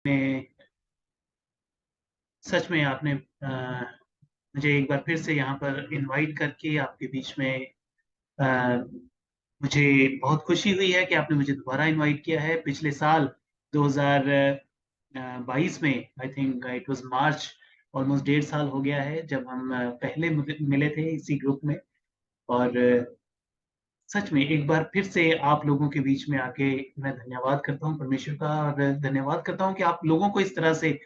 में सच में आपने मुझे एक बार फिर से यहाँ पर इनवाइट करके आपके बीच में अ, मुझे बहुत खुशी हुई है कि आपने मुझे दोबारा इनवाइट किया है। पिछले साल 2022 में I think it was March, almost 1.5 साल हो गया है जब हम पहले मिले थे इसी ग्रुप में। और सच में एक बार फिर से आप लोगों के बीच में आके मैं धन्यवाद करता हूँ परमेश्वर का, और धन्यवाद करता हूँ कि आप लोगों को इस तरह से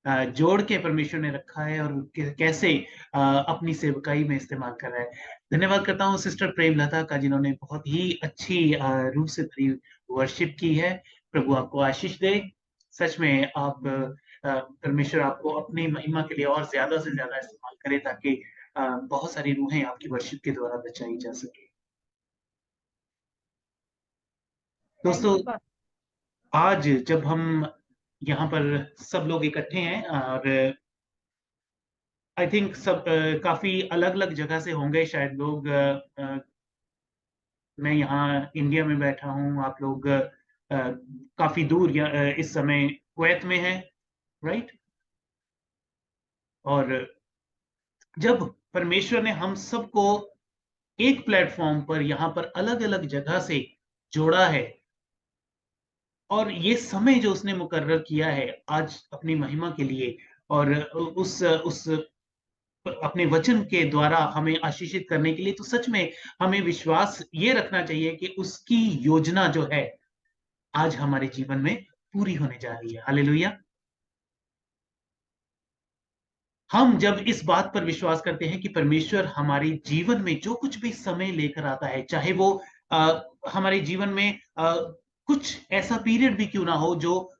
जोड़ के परमेश्वर ने रखा है और कैसे अपनी सेवकाई में इस्तेमाल कर रहा है। धन्यवाद करता हूँ सिस्टर प्रेमलता का, जिन्होंने बहुत ही अच्छी रूप से भरी वर्शिप की है। प्रभु आपको आशीष दे। सच में आप परमेश्वर आपको अपनी महिमा के लिए और ज्यादा से ज्यादा इस्तेमाल करे, ताकि बहुत सारी रूहें आपकी वर्शिप के द्वारा बचाई जा सके। थैंक दोस्तों, यू। आज जब हम यहाँ पर सब लोग इकट्ठे हैं, और आई थिंक सब काफी अलग अलग जगह से होंगे शायद लोग। मैं यहाँ इंडिया में बैठा हूँ, आप लोग काफी दूर इस समय कुवैत में हैं, राइट? और जब परमेश्वर ने हम सबको एक प्लेटफॉर्म पर यहाँ पर अलग अलग जगह से जोड़ा है, और ये समय जो उसने मुकर्रर किया है आज अपनी महिमा के लिए, और उस अपने वचन के द्वारा हमें आशीषित करने के लिए, तो सच में हमें विश्वास ये रखना चाहिए कि उसकी योजना जो है आज हमारे जीवन में पूरी होने जा रही है। हालेलुया। हम जब इस बात पर विश्वास करते हैं कि परमेश्वर हमारे जीवन में जो कुछ भी समय लेकर आता है, चाहे वो हमारे जीवन में कुछ ऐसा पीरियड भी क्यों ना हो जो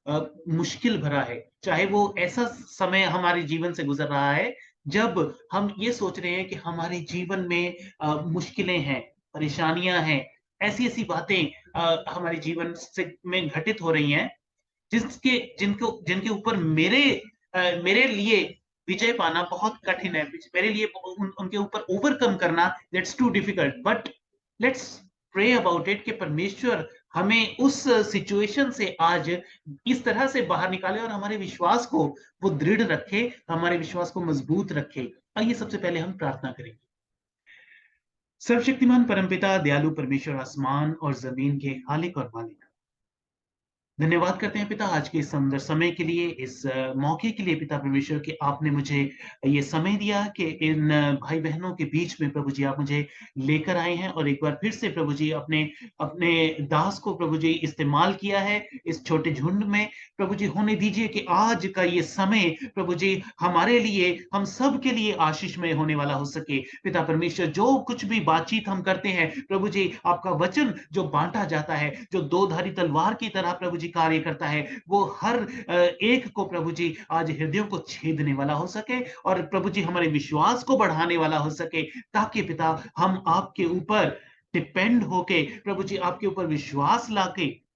मुश्किल भरा है, चाहे वो ऐसा समय हमारे जीवन से गुजर रहा है जब हम ये सोच रहे हैं कि हमारे जीवन में मुश्किलें हैं, परेशानियां हैं, ऐसी ऐसी बातें हमारे जीवन से में घटित हो रही हैं, जिसके जिनको जिनके ऊपर मेरे लिए विजय पाना बहुत कठिन है, मेरे लिए उनके ऊपर ओवरकम करना that's too difficult. But let's pray about it कि परमेश्वर हमें उस सिचुएशन से आज इस तरह से बाहर निकाले और हमारे विश्वास को वो दृढ़ रखे, हमारे विश्वास को मजबूत रखे। आइए सबसे पहले हम प्रार्थना करेंगे। सर्वशक्तिमान परमपिता, दयालु परमेश्वर, आसमान और जमीन के मालिक और मालिक, धन्यवाद करते हैं पिता आज के इस सुंदर समय के लिए, इस मौके के लिए पिता परमेश्वर कि आपने मुझे ये समय दिया कि इन भाई बहनों के बीच में प्रभु जी आप मुझे लेकर आए हैं, और एक बार फिर से प्रभु जी अपने अपने दास को प्रभु जी इस्तेमाल किया है इस छोटे झुंड में। प्रभु जी होने दीजिए कि आज का ये समय प्रभु जी हमारे लिए, हम सब के लिए आशीषमय होने वाला हो सके। पिता परमेश्वर, जो कुछ भी बातचीत हम करते हैं प्रभु जी, आपका वचन जो बांटा जाता है, जो दो धारी तलवार की तरह प्रभु जी कार्य करता है, वो हर एक को प्रभु जी आज हृदयों को छेदने वाला हो सके, और प्रभु जी हमारे विश्वास को बढ़ाने वाला हो सके, ताकि पिता हम आपके ऊपर डिपेंड होके प्रभु जी आपके ऊपर विश्वास लाके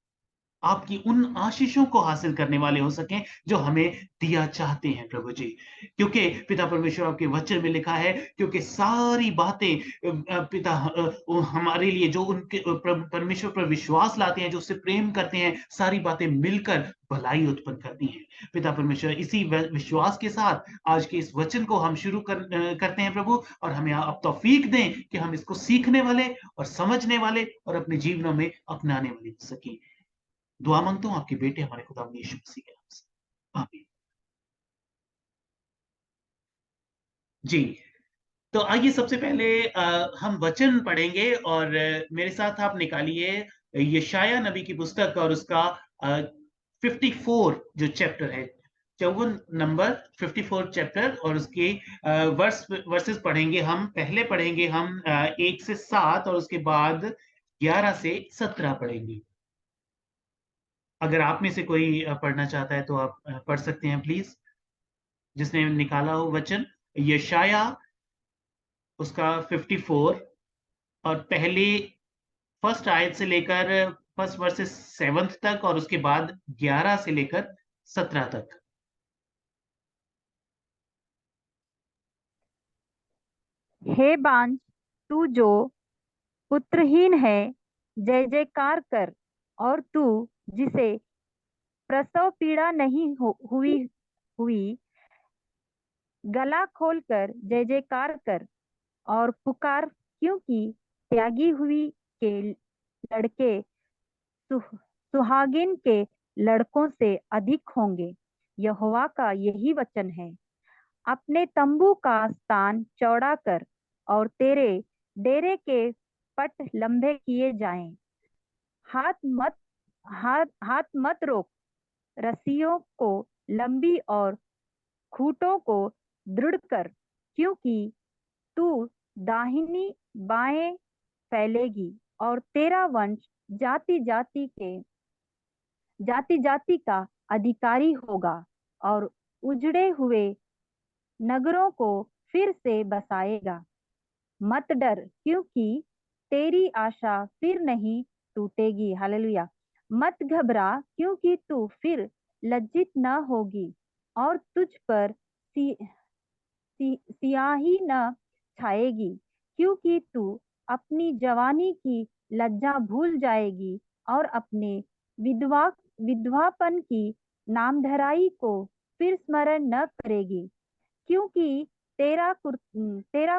आपकी उन आशीषों को हासिल करने वाले हो सकें जो हमें दिया चाहते हैं प्रभु जी। क्योंकि पिता परमेश्वर आपके वचन में लिखा है, क्योंकि सारी बातें पिता हमारे लिए जो उनके परमेश्वर पर विश्वास लाते हैं, जो उससे प्रेम करते हैं, सारी बातें मिलकर भलाई उत्पन्न करती हैं। पिता परमेश्वर, इसी विश्वास के साथ आज के इस वचन को हम शुरू करते हैं प्रभु, और हमें आप तौफीक दें कि हम इसको सीखने वाले और समझने वाले और अपने जीवनों में अपनाने वाले हो सके। दुआ मांगता हूँ आपके बेटे हमारे खुदा यीशु मसीह के नाम से, आमीन। जी, तो आइए सबसे पहले हम वचन पढ़ेंगे, और मेरे साथ आप निकालिए यशाया नबी की पुस्तक और उसका 54 जो चैप्टर है, 54 नंबर 54 चैप्टर, और उसके वर्सेस पढ़ेंगे हम। पहले पढ़ेंगे हम 1 से 7, और उसके बाद 11 से 17 पढ़ेंगे। अगर आप में से कोई पढ़ना चाहता है तो आप पढ़ सकते हैं प्लीज, जिसने निकाला हो वचन। यशाया उसका 54, और पहले फर्स्ट आयत से लेकर फर्स्ट वर्सेस 7 तक, और उसके बाद 11 से लेकर 17 तक। हे बांझ, तू जो पुत्रहीन है, जय जयकार कर। और तू जिसे प्रसव पीड़ा नहीं हुई। गला खोलकर जय जयकार कर और पुकार, क्योंकि त्यागी हुई के लड़के सुहागिन के लड़कों से अधिक होंगे। यहोवा का यही वचन है। अपने तंबू का स्थान चौड़ा कर और तेरे डेरे के पट लंबे किए जाएं। हाथ मत हाथ मत रोक। रस्सियों को लंबी और खूंटों को दृढ़ कर, क्योंकि तू दाहिनी बाएं फैलेगी और तेरा वंश जाति जाति का अधिकारी होगा और उजड़े हुए नगरों को फिर से बसाएगा। मत डर, क्योंकि तेरी आशा फिर नहीं टूटेगी। हालेलुया। मत घबरा, क्योंकि तू फिर लज्जित न होगी और तुझ पर सियाही न छाएगी, क्योंकि तू अपनी जवानी की लज्जा भूल जाएगी और अपने विधवापन की नामधराई को फिर स्मरण न करेगी। क्योंकि तेरा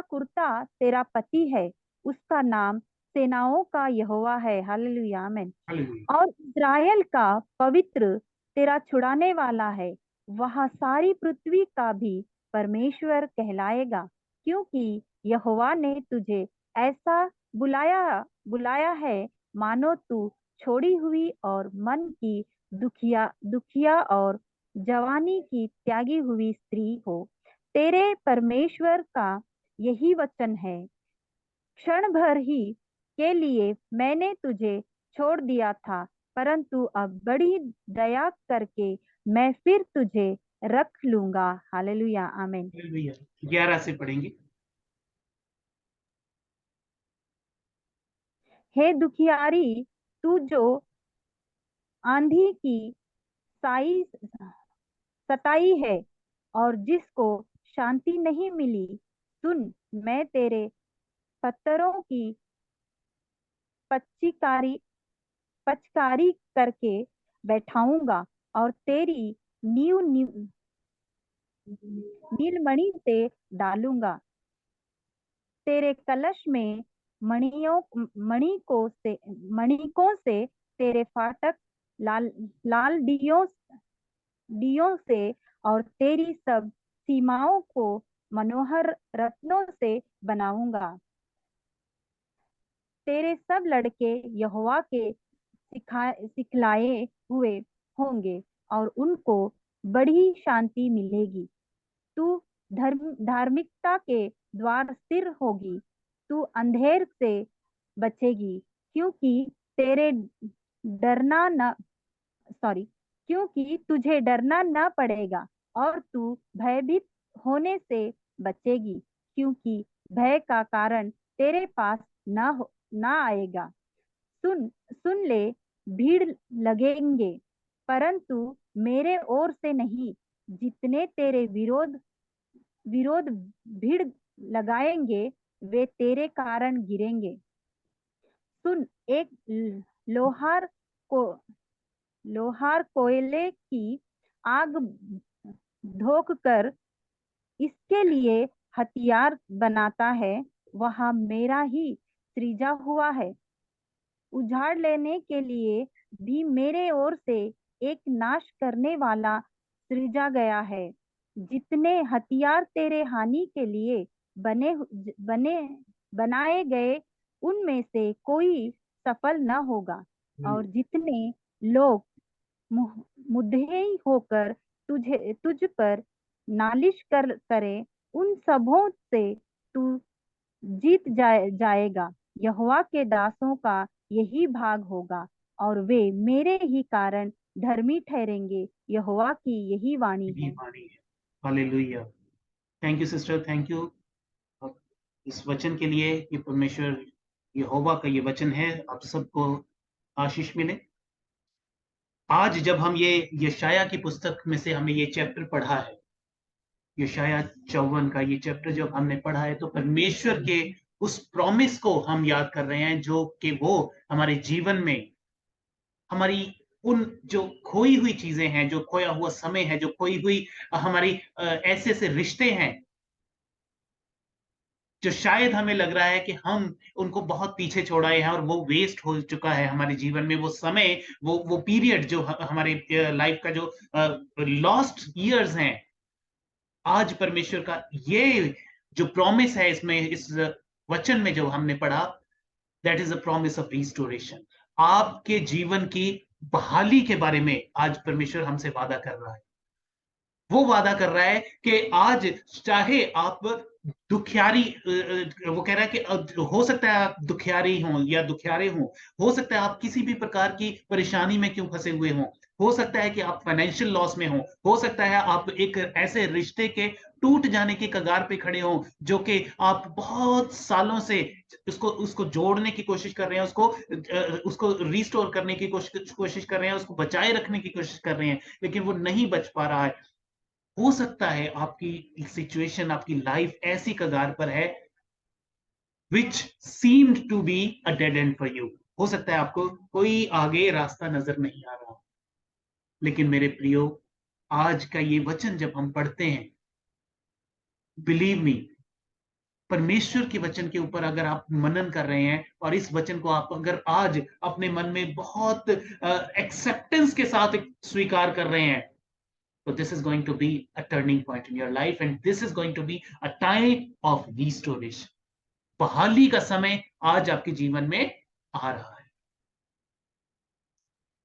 कुर्ता तेरा पति है, उसका नाम सेनाओं का यहोवा है। हालेलुया, आमीन। हालेलुया। और इज़राइल का पवित्र तेरा छुड़ाने वाला है। वह सारी पृथ्वी का भी परमेश्वर कहलाएगा, क्योंकि यहोवा ने तुझे ऐसा बुलाया है, मानो तू छोड़ी हुई और मन की दुखिया और जवानी की त्यागी हुई स्त्री हो। तेरे परमेश्वर का यही वचन है। क्षण भर ही के लिए मैंने तुझे छोड़ दिया था, परंतु अब बड़ी दया करके मैं फिर तुझे रख लूंगा। हालेलुया, आमीन। हालेलुया। 11 से पढ़ेंगे। हे दुखियारी, तू जो आंधी की साई सताई है और जिसको शांति नहीं मिली, सुन, मैं तेरे पत्थरों की पच्चीकारी पचकारी करके बैठाऊंगा और तेरी नीलमणि से डालूंगा। तेरे कलश में मणिकों से तेरे फाटक लाल लाल दियों से और तेरी सब सीमाओं को मनोहर रत्नों से बनाऊंगा। तेरे सब लड़के यहोवा के सिखलाए हुए होंगे और उनको बड़ी शांति मिलेगी। तू धार्मिकता के द्वार स्थिर होगी। तू अंधेर से बचेगी, क्योंकि तेरे डरना न सॉरी क्योंकि तुझे डरना न पड़ेगा और तू भयभीत होने से बचेगी, क्योंकि भय का कारण तेरे पास न आएगा। सुन सुन ले, भीड़ लगेंगे, परंतु मेरे ओर से नहीं। जितने तेरे विरोध भीड़ लगाएंगे, वे तेरे कारण गिरेंगे। सुन, एक लोहार को कोयले की आग धोख कर इसके लिए हथियार बनाता है, वह मेरा ही सृजा हुआ है। उजाड़ लेने के लिए भी मेरे ओर से एक नाश करने वाला सृजा गया है। जितने हथियार तेरे हानि के लिए बने बनाए गए, उनमें से कोई सफल न होगा। और जितने लोग मुद्दई होकर तुझ पर नालिश करे, उन सबों से तू जीत जाएगा। यहोवा के दासों का यही भाग होगा और वे मेरे ही कारण धर्मी ठहरेंगे। यहोवा की यही वाणी यही है। वाणी है। Hallelujah. Thank you sister, thank you इस वचन के लिए। ये परमेश्वर यहोवा का ये वचन है। आप सबको आशीष मिले। आज जब हम ये यशाया की पुस्तक में से हमें ये चैप्टर पढ़ा है, यशाया 54 का ये चैप्टर जब हमने पढ़ा है, तो परमेश्वर के उस प्रॉमिस को हम याद कर रहे हैं, जो कि वो हमारे जीवन में हमारी उन जो खोई हुई चीजें हैं, जो खोया हुआ समय है, जो खोई हुई हमारी ऐसे ऐसे रिश्ते हैं जो शायद हमें लग रहा है कि हम उनको बहुत पीछे छोड़ आए हैं और वो वेस्ट हो चुका है हमारे जीवन में, वो समय, वो पीरियड जो हमारे लाइफ का जो लॉस्ट इयर्स हैं, आज परमेश्वर का ये जो प्रॉमिस है इसमें, इस वचन में जो हमने पढ़ा, that is a promise of restoration. आपके जीवन की बहाली के बारे में आज परमेश्वर हमसे वादा कर रहा है। वो वादा कर रहा है कि आज चाहे आप दुखियारी, वो कह रहा है कि हो सकता है आप दुखियारी हों या दुखियारे हों, हो सकता है आप किसी भी प्रकार की परेशानी में क्यों फंसे हुए हों, हो सकता है कि आप फाइनेंशियल लॉस में हो सकता है आप एक ऐसे रिश्ते के टूट जाने की कगार पे खड़े हों जो कि आप बहुत सालों से उसको उसको जोड़ने की कोशिश कर रहे हैं, उसको रिस्टोर करने की कोशिश कर रहे हैं, उसको बचाए रखने की कोशिश कर रहे हैं, लेकिन वो नहीं बच पा रहा है। हो सकता है आपकी सिचुएशन, आपकी लाइफ ऐसी कगार पर है which seemed to be a dead end for you। हो सकता है आपको कोई आगे रास्ता नजर नहीं आ रहा, लेकिन मेरे प्रियो, आज का ये वचन जब हम पढ़ते हैं, बिलीव मी, परमेश्वर के वचन के ऊपर अगर आप मनन कर रहे हैं और इस वचन को आप अगर आज अपने मन में बहुत एक्सेप्टेंस के साथ स्वीकार कर रहे हैं, so this is going to be a turning point in your life and this is going to be a time of restoration। बहाली का समय आज आपके जीवन में आ रहा है,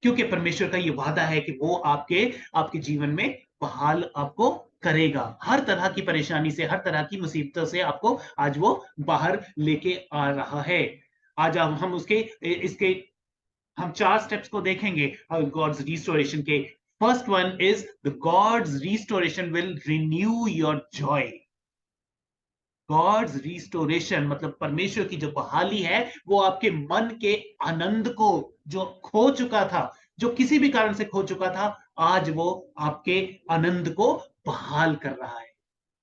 क्योंकि परमेश्वर का ये वादा है कि वो आपके आपके जीवन में बहाल आपको करेगा। हर तरह की परेशानी से, हर तरह की मुसीबतों से आपको आज वो बाहर लेके आ रहा है। आज हम उसके इसके हम 4 स्टेप्स को देखेंगे गॉड्स रिस्टोरेशन के। First one is the God's restoration will renew your joy. God's restoration मतलब परमेश्वर की जो बहाली है, वो आपके मन के आनंद को, जो खो चुका था, जो किसी भी कारण से खो चुका था, आज वो आपके आनंद को बहाल कर रहा है।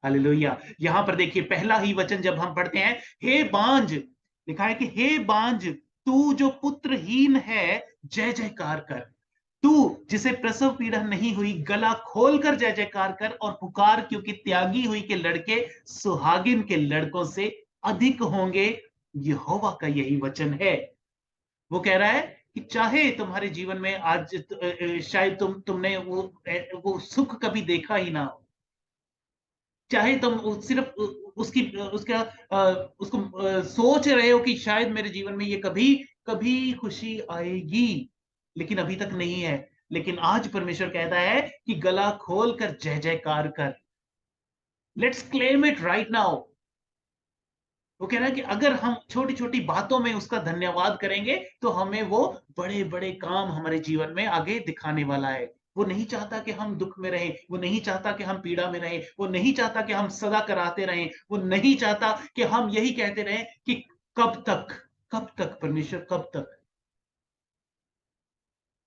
हालेलुया। यहां पर देखिए पहला ही वचन जब हम पढ़ते हैं, हे बांझ, लिखा है कि हे बांझ, तू जो पुत्रहीन है, जय जयकार कर। तू जिसे प्रसव पीड़ा नहीं हुई, गला खोलकर जय जयकार कर और पुकार, क्योंकि त्यागी हुई के लड़के सुहागिन के लड़कों से अधिक होंगे। यहोवा का यही वचन है। वो कह रहा है कि चाहे तुम्हारे जीवन में आज शायद तुमने वो सुख कभी देखा ही ना हो, चाहे तुम सिर्फ उसकी उसका उसको सोच रहे हो कि शायद मेरे जीवन में ये कभी कभी खुशी आएगी, लेकिन अभी तक नहीं है। लेकिन आज परमेश्वर कहता है कि गला खोल कर जय जयकार कर। Let's claim it right now. वो कह रहा है कि अगर हम छोटी छोटी बातों में उसका धन्यवाद करेंगे तो हमें वो बड़े बड़े काम हमारे जीवन में आगे दिखाने वाला है। वो नहीं चाहता कि हम दुख में रहें, वो नहीं चाहता कि हम पीड़ा में रहें, वो नहीं चाहता कि हम सदा कराते रहें, वो नहीं चाहता कि हम यही कहते रहें कि कब तक परमेश्वर, कब तक।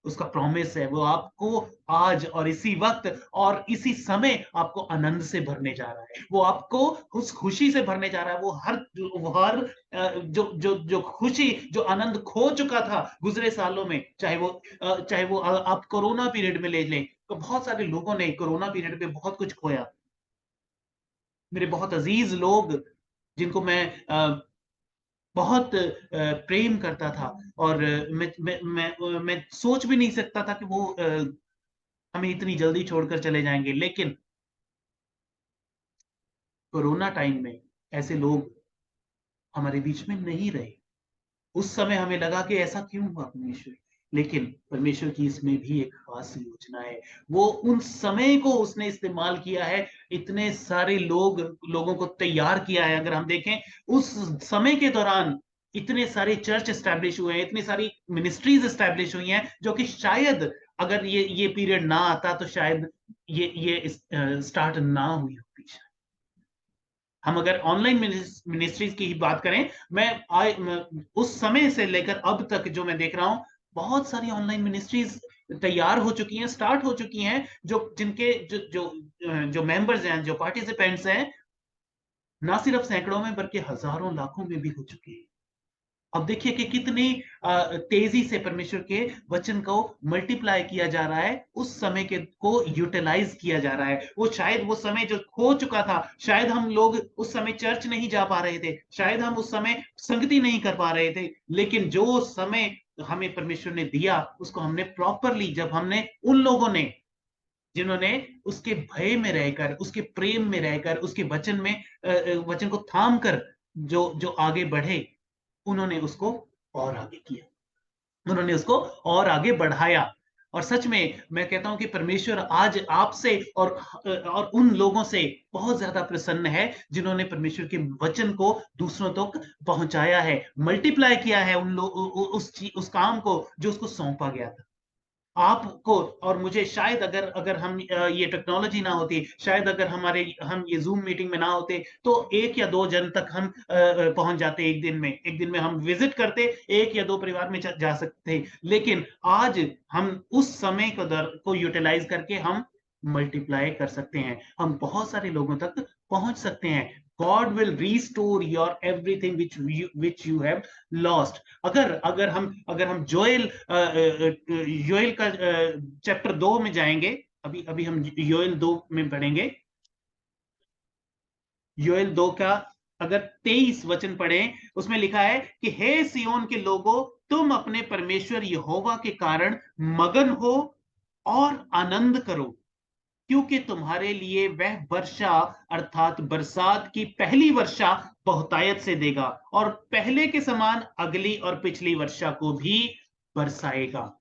उसका प्रॉमिस है वो आपको आज और इसी वक्त और इसी समय आपको आनंद से भरने जा रहा है। वो आपको उस खुशी से भरने जा रहा है। वो हर जो खुशी, जो आनंद खो चुका था गुजरे सालों में, चाहे वो आप कोरोना पीरियड में ले लें, तो बहुत सारे लोगों ने कोरोना पीरियड में बहुत कुछ खोया। मेरे बहुत अजीज लोग जिनको मैं बहुत प्रेम करता था, और मैं सोच भी नहीं सकता था कि वो हमें इतनी जल्दी छोड़कर चले जाएंगे, लेकिन कोरोना टाइम में ऐसे लोग हमारे बीच में नहीं रहे। उस समय हमें लगा कि ऐसा क्यों हुआ परमेश्वर, लेकिन परमेश्वर की इसमें भी एक खास योजना है। वो उन समय को उसने इस्तेमाल किया है, इतने सारे लोगों को तैयार किया है। अगर हम देखें उस समय के दौरान इतने सारे चर्च एस्टैब्लिश हुए हैं, इतनी सारी मिनिस्ट्रीज एस्टैब्लिश हुई हैं, जो कि शायद अगर ये पीरियड ना आता तो शायद ये स्टार्ट ना हुई होती। हम अगर ऑनलाइन मिनिस्ट्रीज की ही बात करें, उस समय से लेकर अब तक जो मैं देख रहा हूं, बहुत सारी ऑनलाइन मिनिस्ट्रीज तैयार हो चुकी हैं, स्टार्ट हो चुकी हैं, जो मेंबर्स हैं, जो पार्टिसिपेंट्स हैं, ना सिर्फ सैकड़ों में बल्कि हजारों लाखों में भी हो चुकी है। अब देखिए कि कितनी तेजी से परमेश्वर के वचन को मल्टीप्लाई किया जा रहा है, उस समय के को यूटिलाइज किया जा रहा है। वो शायद वो समय जो खो चुका था, शायद हम लोग उस समय चर्च नहीं जा पा रहे थे, शायद हम उस समय संगति नहीं कर पा रहे थे, लेकिन जो समय हमें परमेश्वर ने दिया, उसको हमने प्रॉपरली, जब हमने उन लोगों ने जिन्होंने उसके भय में रहकर, उसके प्रेम में रहकर, उसके वचन में वचन को थाम कर जो जो आगे बढ़े, उन्होंने उसको और आगे किया, उन्होंने उसको और आगे बढ़ाया। और सच में मैं कहता हूं कि परमेश्वर आज आपसे और उन लोगों से बहुत ज्यादा प्रसन्न है जिन्होंने परमेश्वर के वचन को दूसरों तक पहुंचाया है, मल्टीप्लाई किया है उन लोग उस काम को जो उसको सौंपा गया था आपको और मुझे। शायद अगर अगर हम ये टेक्नोलॉजी ना होती, शायद अगर हम ये जूम मीटिंग में ना होते, तो 1 या 2 जन तक हम पहुंच जाते एक दिन में हम विजिट करते, 1 या 2 परिवार में जा सकते। लेकिन आज हम उस समय को यूटिलाइज करके हम मल्टीप्लाई कर सकते हैं, हम बहुत सारे लोगों तक पहुंच सकते हैं। God will restore your everything which you have lost. अगर हम योएल का चैप्टर 2 में जाएंगे, अभी अभी हम योएल 2 में पढ़ेंगे। योएल 2 का अगर 23 वचन पढ़ें, उसमें लिखा है कि हे सियोन के लोगों, तुम अपने परमेश्वर यहोवा के कारण मगन हो और आनंद करो, क्योंकि तुम्हारे लिए वह वर्षा अर्थात बरसात की पहली वर्षा बहुतायत से देगा और पहले के समान अगली और पिछली वर्षा को भी बरसाएगा।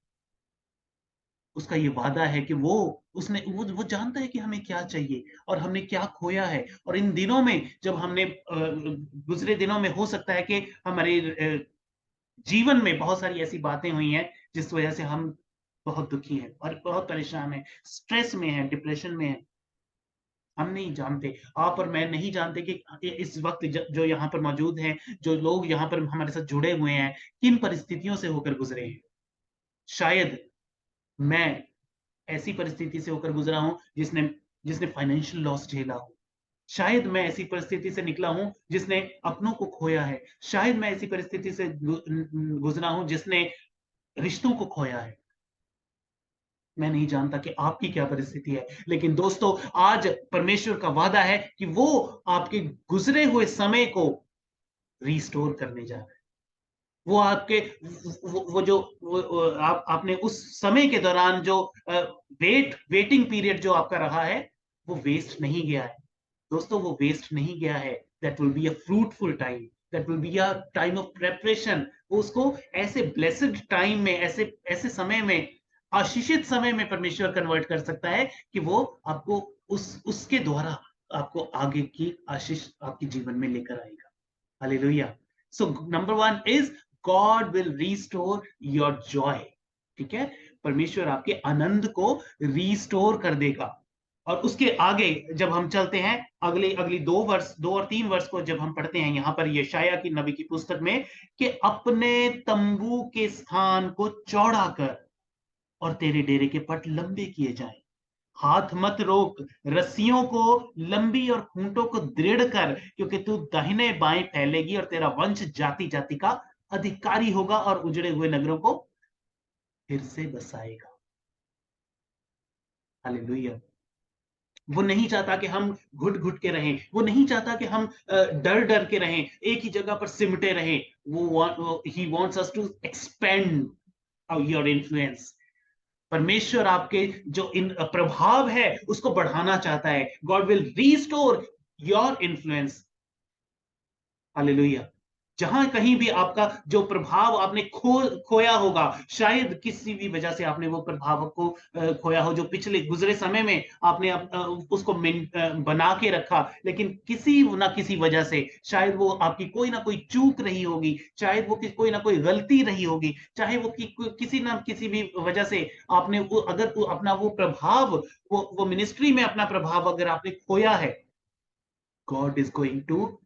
उसका ये वादा है कि वो जानता है कि हमें क्या चाहिए और हमने क्या खोया है। और इन दिनों में जब हमने गुजरे दिनों में हो सकता है कि हमारे जीवन में बहुत सारी ऐसी बातें हुई हैं जिस वजह से हम बहुत दुखी हैं और बहुत परेशान हैं, स्ट्रेस में हैं, डिप्रेशन में हैं। हम नहीं जानते, आप और मैं नहीं जानते कि इस वक्त जो यहाँ पर मौजूद हैं, जो लोग यहाँ पर हमारे साथ जुड़े हुए हैं, किन परिस्थितियों से होकर गुजरे हैं। शायद मैं ऐसी परिस्थिति से होकर गुजरा हूं जिसने जिसने फाइनेंशियल लॉस झेला हो। शायद मैं ऐसी परिस्थिति से निकला हूं जिसने अपनों को खोया है। शायद मैं ऐसी परिस्थिति से गुजरा हूं जिसने रिश्तों को खोया है। मैं नहीं जानता कि आपकी क्या परिस्थिति है, लेकिन दोस्तों, आज परमेश्वर का वादा है कि वो आपके गुजरे हुए समय को रिस्टोर करने जा रहा है। वो आपके वो जो आपने उस समय के दौरान जो वेटिंग पीरियड जो आपका रहा है, वो वेस्ट नहीं गया है। दोस्तों, वो वेस्ट नहीं गया है। That will be a fruitful time, that will be a time of preparation. वो उसको ऐसे ब्लेसेड टाइम में, ऐसे ऐसे समय में, आशीषित समय में परमेश्वर कन्वर्ट कर सकता है कि वो आपको उसके द्वारा आपको आगे की आशीष आपके जीवन में लेकर आएगा। Hallelujah. So number 1 is God will restore your Joy. ठीक है, परमेश्वर आपके आनंद को रीस्टोर कर देगा। और उसके आगे जब हम चलते हैं, अगली अगली 2 और 3 वर्ष को जब हम पढ़ते हैं यहां पर यशायाह की नबी की पुस्तक में, कि अपने तंबू के स्थान को चौड़ा कर और तेरे डेरे के पट लंबे किए जाएं। हाथ मत रोक, रस्सियों को लंबी और खूंटों को दृढ़ कर, क्योंकि तू दाहिने बाएं फैलेगी और तेरा वंश जाति जाति का अधिकारी होगा और उजड़े हुए नगरों को फिर से बसाएगा। हालेलुया। वो नहीं चाहता कि हम घुट घुट के रहें, वो नहीं चाहता कि हम डर डर के रहें, एक ही जगह पर सिमटे रहें। वो he wants us to expand your influence. परमेश्वर आपके जो इन प्रभाव है उसको बढ़ाना चाहता है। God will restore your influence. Hallelujah. जहां कहीं भी आपका जो प्रभाव आपने खोया होगा, शायद किसी भी वजह से आपने वो प्रभाव को खोया हो, जो पिछले गुजरे समय में आपने उसको बना के रखा, लेकिन किसी ना किसी वजह से, शायद वो आपकी कोई ना कोई चूक रही होगी, शायद वो कोई ना कोई गलती रही होगी, चाहे वो किसी ना किसी भी वजह से आपने अगर अपना वो प्रभाव, वो मिनिस्ट्री में अपना प्रभाव अगर आपने खोया है, God is going to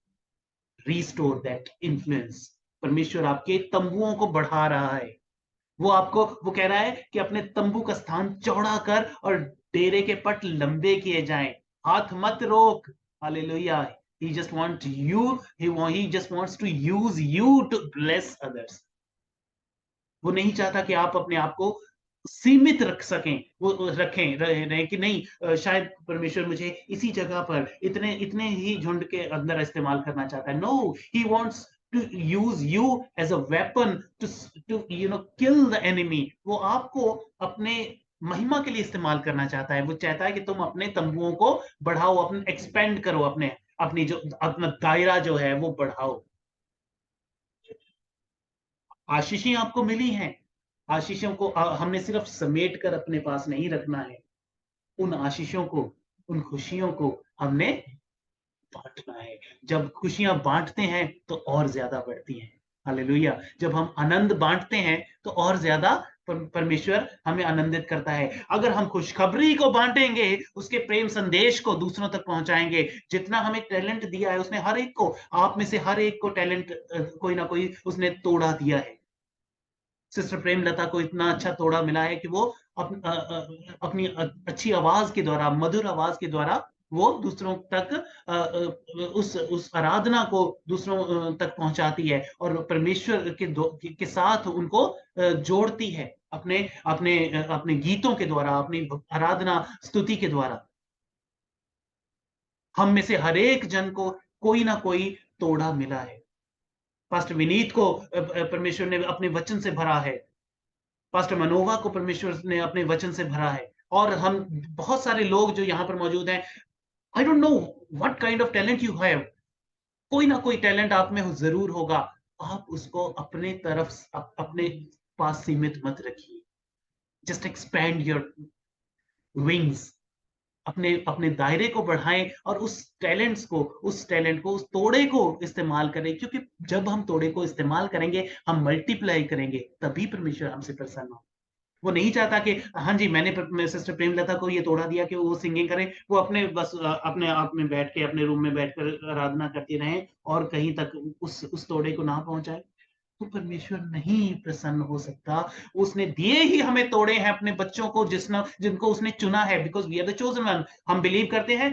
restore that influence. परमेश्वर आपके तंबुओं को बढ़ा रहा है। वो कह रहा है कि अपने तंबू का स्थान चौड़ा कर और डेरे के पट लंबे किए जाएं। हाथ मत रोक। Hallelujah. He just wants you, he just wants to use you to bless others. वो नहीं चाहता कि आप अपने आप को सीमित रख सकें, वो रखें रहे कि नहीं शायद परमेश्वर मुझे इसी जगह पर इतने इतने ही झुंड के अंदर इस्तेमाल करना चाहता है। No, he wants to use you as a weapon to kill the enemy. वो आपको अपने महिमा के लिए इस्तेमाल करना चाहता है। वो चाहता है कि तुम अपने तंबुओं को बढ़ाओ, अपने एक्सपेंड करो, अपने अपनी जो अपना दायरा जो है वो बढ़ाओ। आशीषें आपको मिली हैं, आशीषों को हमने सिर्फ समेट कर अपने पास नहीं रखना है। उन आशीषों को, उन खुशियों को हमने बांटना है। जब खुशियां बांटते हैं तो और ज्यादा बढ़ती हैं। हालेलुया। जब हम आनंद बांटते हैं तो और ज्यादा परमेश्वर हमें आनंदित करता है। अगर हम खुशखबरी को बांटेंगे, उसके प्रेम संदेश को दूसरों तक पहुंचाएंगे, जितना हमें टैलेंट दिया है उसने हर एक को, आप में से हर एक को टैलेंट कोई ना कोई उसने तोड़ा दिया है। सिस्टर प्रेमलता को इतना अच्छा तोड़ा मिला है कि वो अपनी अच्छी आवाज के द्वारा, मधुर आवाज के द्वारा वो दूसरों तक उस आराधना को दूसरों तक पहुंचाती है और परमेश्वर के साथ उनको जोड़ती है अपने अपने अपने गीतों के द्वारा, अपनी आराधना स्तुति के द्वारा। हम में से हर एक जन को कोई ना कोई तोड़ा मिला है। पास्टर विनीत को परमेश्वर ने अपने वचन से भरा है। पास्टर मनोवा को परमेश्वर ने अपने वचन से भरा है। और हम बहुत सारे लोग जो यहाँ पर मौजूद हैं, I don't know what kind of talent you have. कोई ना कोई टैलेंट आप में जरूर होगा। आप उसको अपने तरफ अपने पास सीमित मत रखिए। Just expand your wings. अपने अपने दायरे को बढ़ाएं और उस टैलेंट को, उस तोड़े को इस्तेमाल करें, क्योंकि जब हम तोड़े को इस्तेमाल करेंगे, हम मल्टीप्लाई करेंगे, तभी परमेश्वर हमसे प्रसन्न हो। वो नहीं चाहता कि हाँ जी, मैंने सिस्टर प्रेमलता को ये तोड़ा दिया कि वो सिंगिंग करे, वो अपने बस अपने आप में बैठ के, अपने रूम में बैठकर आराधना करती रहें और कहीं तक उस तोड़े को ना पहुंचाए, तो परमेश्वर नहीं प्रसन्न हो सकता। उसने दिए ही हमें तोड़े हैं अपने बच्चों को, जिनको उसने चुना है, because we are the chosen one. हम बिलीव करते हैं।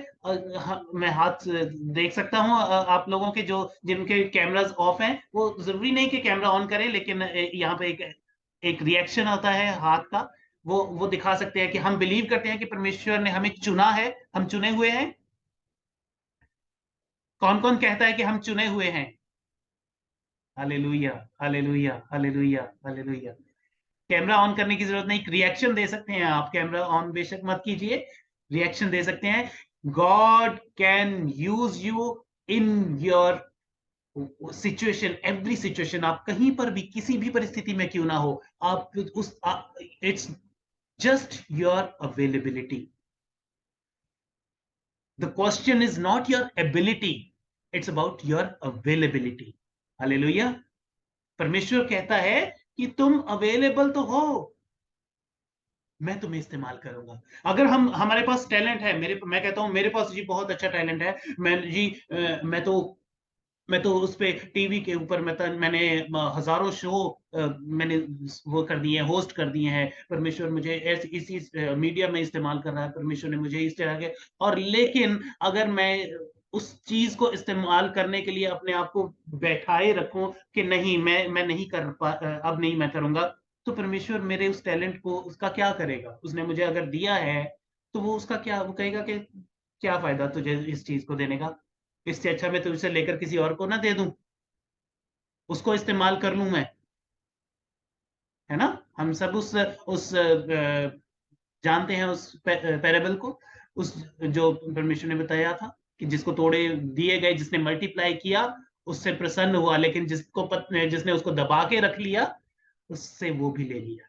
मैं हाथ देख सकता हूँ आप लोगों के जो जिनके कैमरास ऑफ हैं, वो जरूरी नहीं कि कैमरा ऑन करें, लेकिन यहाँ पे एक रिएक्शन आता है हाथ का, वो दिखा सकते हैं कि हम बिलीव करते हैं कि परमेश्वर ने हमें चुना है, हम चुने हुए हैं। कौन कौन कहता है कि हम चुने हुए हैं? Hallelujah, hallelujah, hallelujah, hallelujah. Camera on करने की जरूरत नहीं, रिएक्शन दे सकते हैं आप। कैमरा ऑन बेशक मत कीजिए, रिएक्शन दे सकते हैं। God can use you in your situation, every situation. आप कहीं पर भी, किसी भी परिस्थिति में क्यों ना हो, आप उस it's just your availability. The question is not your ability, it's about your availability. Hallelujah. परमेश्वर कहता है कि तुम अवेलेबल तो हो, मैं तुम्हें इस्तेमाल करूंगा। अगर हम हमारे पास टैलेंट है, मैं कहता हूं मेरे पास जी बहुत अच्छा टैलेंट है। मैं तो उस पे टीवी के ऊपर मैंने हजारों शो मैंने वो कर दिए हैं, होस्ट कर दिए हैं। परमेश्वर मुझे इसी मीडिया में इस्तेमाल कर रहा है, परमेश्वर ने मुझे इस तरह के। और लेकिन अगर मैं उस चीज को इस्तेमाल करने के लिए अपने आप को बैठाए रखूं कि नहीं, मैं नहीं कर अब नहीं मैं करूंगा, तो परमेश्वर मेरे उस टैलेंट को उसका क्या करेगा? उसने मुझे अगर दिया है तो वो उसका क्या, वो कहेगा कि क्या फायदा तुझे इस चीज को देने का, इससे अच्छा मैं तुझसे लेकर किसी और को ना दे दूं, उसको इस्तेमाल कर लूं मैं। है ना? हम सब उस जानते हैं उस पैरेबल को, उस जो परमेश्वर ने बताया था कि जिसको तोड़े दिए गए, जिसने मल्टीप्लाई किया, उससे प्रसन्न हुआ, लेकिन जिसने उसको दबा के रख लिया, उससे वो भी ले लिया।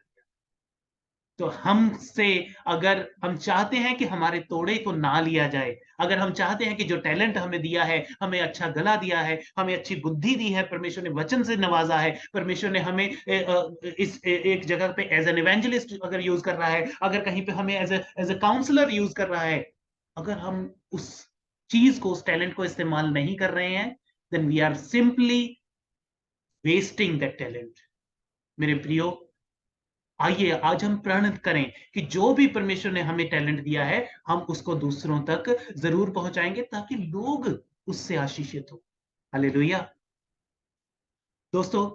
तो हमसे, अगर हम चाहते हैं कि हमारे तोड़े को ना लिया जाए, अगर हम चाहते हैं कि जो टैलेंट हमें दिया है, हमें अच्छा गला दिया है, हमें अच्छी बुद्धि दी है, परमेश्वर ने वचन से नवाजा है, परमेश्वर ने हमें एक जगह पे एज एन इवेंजलिस्ट अगर यूज कर रहा है, अगर कहीं पे हमें एज ए काउंसलर यूज कर रहा है, अगर हम उस चीज को, उस टैलेंट को इस्तेमाल नहीं कर रहे हैं, then we are simply wasting that talent. मेरे प्रियो, आइए आज हम प्रण करें कि जो भी परमेश्वर ने हमें टैलेंट दिया है, हम उसको दूसरों तक जरूर पहुंचाएंगे, ताकि लोग उससे आशीषित हो। हालेलुया। दोस्तों,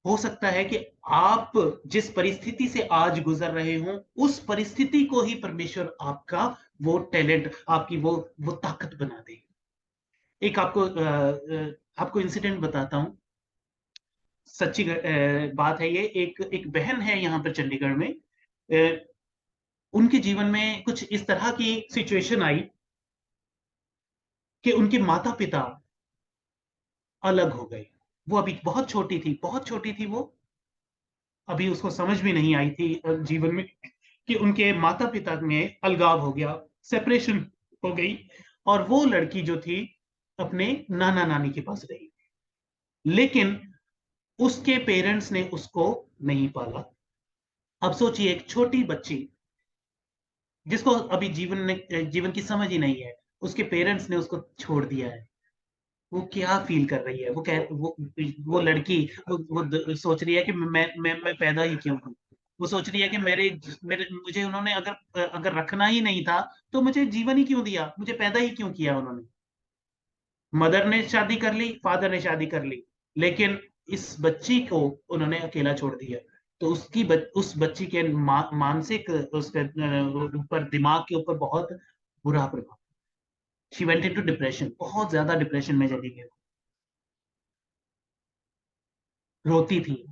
हो सकता है कि आप जिस परिस्थिति से आज गुजर रहे हो, उस परिस्थिति को ही परमेश्वर आपका वो टैलेंट, आपकी वो ताकत बना दे। एक आपको इंसिडेंट बताता हूँ। सच्ची बात है ये। एक बहन है यहाँ पर चंडीगढ़ में। उनके जीवन में कुछ इस तरह की सिचुएशन आई कि उनके माता पिता अलग हो गए। वो अभी बहुत छोटी थी, बहुत छोटी थी वो। अभी उसको समझ भी नहीं आई थी जीवन में कि उनके माता पिता में अलगाव हो गया, सेपरेशन हो गई। और वो लड़की जो थी अपने नाना नानी के पास रही, लेकिन उसके पेरेंट्स ने उसको नहीं पाला। अब सोचिए, एक छोटी बच्ची जिसको अभी जीवन की समझ ही नहीं है, उसके पेरेंट्स ने उसको छोड़ दिया है। वो क्या फील कर रही है? वो लड़की सोच रही है कि मैं पैदा ही क्यों हूं। वो सोच रही है कि मेरे मेरे मुझे उन्होंने अगर रखना ही नहीं था, तो मुझे जीवन ही क्यों दिया, मुझे पैदा ही क्यों किया उन्होंने। मदर ने शादी कर ली, फादर ने शादी कर ली, लेकिन इस बच्ची को उन्होंने अकेला छोड़ दिया। तो उस बच्ची के मानसिक उसके ऊपर, दिमाग के ऊपर बहुत बुरा प्रभाव। शी वेंट इनटू डिप्रेशन, बहुत ज्यादा डिप्रेशन में चली गई। रोती थी,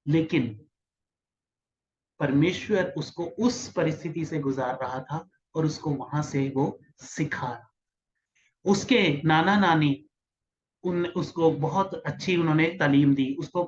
लेकिन परमेश्वर उसको उस परिस्थिति से गुजार रहा था और उसको वहां से वो सिखा। उसके नाना नानी उन उसको बहुत अच्छी उन्होंने तालीम दी, उसको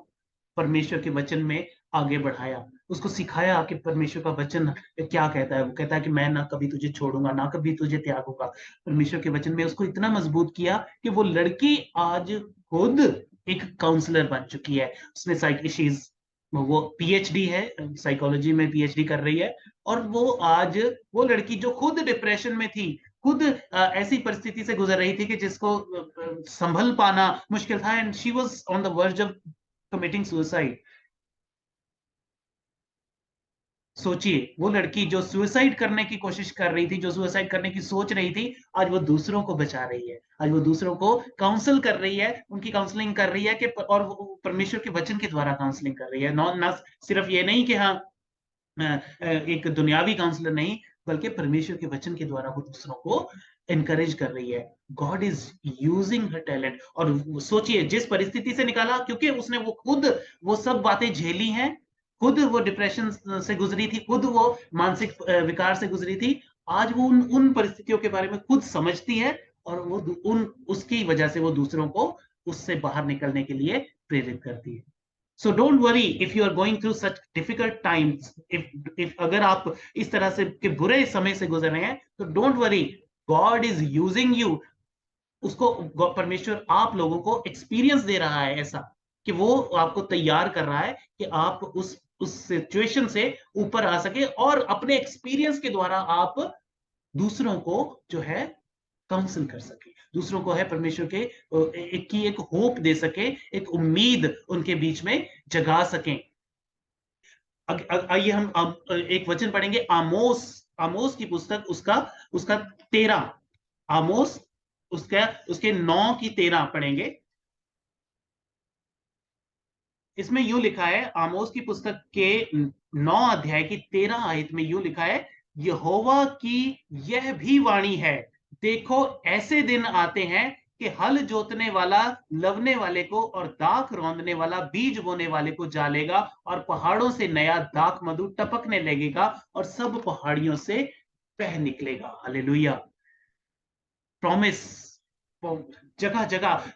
परमेश्वर के वचन में आगे बढ़ाया, उसको सिखाया कि परमेश्वर का वचन क्या कहता है। वो कहता है कि मैं ना कभी तुझे छोड़ूंगा, ना कभी तुझे त्यागूंगा। परमेश्वर के वचन में उसको इतना मजबूत किया कि वो लड़की आज खुद एक काउंसलर बन चुकी है। उसने साइकिशीज वो पीएचडी है, साइकोलॉजी में पीएचडी कर रही है। और वो आज, वो लड़की जो खुद डिप्रेशन में थी, खुद ऐसी परिस्थिति से गुजर रही थी कि जिसको संभल पाना मुश्किल था, and she was on the verge of committing suicide. सोचिए, वो लड़की जो सुसाइड करने की कोशिश कर रही थी, जो सुसाइड करने की सोच रही थी, आज वो दूसरों को बचा रही है। आज वो दूसरों को काउंसल कर रही है, उनकी काउंसलिंग कर रही है कि, और वो परमेश्वर के वचन के द्वारा काउंसलिंग कर रही है। ना सिर्फ ये नहीं कि हाँ, एक दुनियावी काउंसलर नहीं, बल्कि परमेश्वर के वचन के द्वारा वो दूसरों को एनकरेज कर रही है। God is using her talent. और सोचिए, जिस परिस्थिति से निकाला, क्योंकि उसने वो खुद वो सब बातें झेली हैं, खुद वो डिप्रेशन से गुजरी थी, खुद वो मानसिक विकार से गुजरी थी। आज वो उन परिस्थितियों के बारे में खुद समझती है, और वो उन उसकी वजह से वो दूसरों को उससे बाहर निकलने के लिए प्रेरित करती है। So don't worry if you are going through such difficult times. If अगर आप इस तरह से के बुरे समय से गुजर रहे हैं, तो don't worry, God is using you. उसको परमेश्वर आप लोगों को एक्सपीरियंस दे रहा है ऐसा, कि वो आपको तैयार कर रहा है कि आप उस सिचुएशन से ऊपर आ सके, और अपने एक्सपीरियंस के द्वारा आप दूसरों को जो है काउंसिल कर सके, दूसरों को है परमेश्वर के एक होप दे सके, एक उम्मीद उनके बीच में जगा सकें। आइए हम एक वचन पढ़ेंगे, आमोस। आमोस की पुस्तक, उसका उसका 13, आमोस उसका उसके 9 की 13 पढ़ेंगे। इसमें यूं लिखा है, आमोस की पुस्तक के 9 अध्याय की 13 आयत में यूं लिखा है, यहोवा की यह भी वाणी है, देखो ऐसे दिन आते हैं कि हल जोतने वाला लवने वाले को और दाख रौंदने वाला बीज बोने वाले को जालेगा, और पहाड़ों से नया दाख मधु टपकने लगेगा, और सब पहाड़ियों से बह निकलेगा। हालेलुया। प्रॉमिस, जगह जगह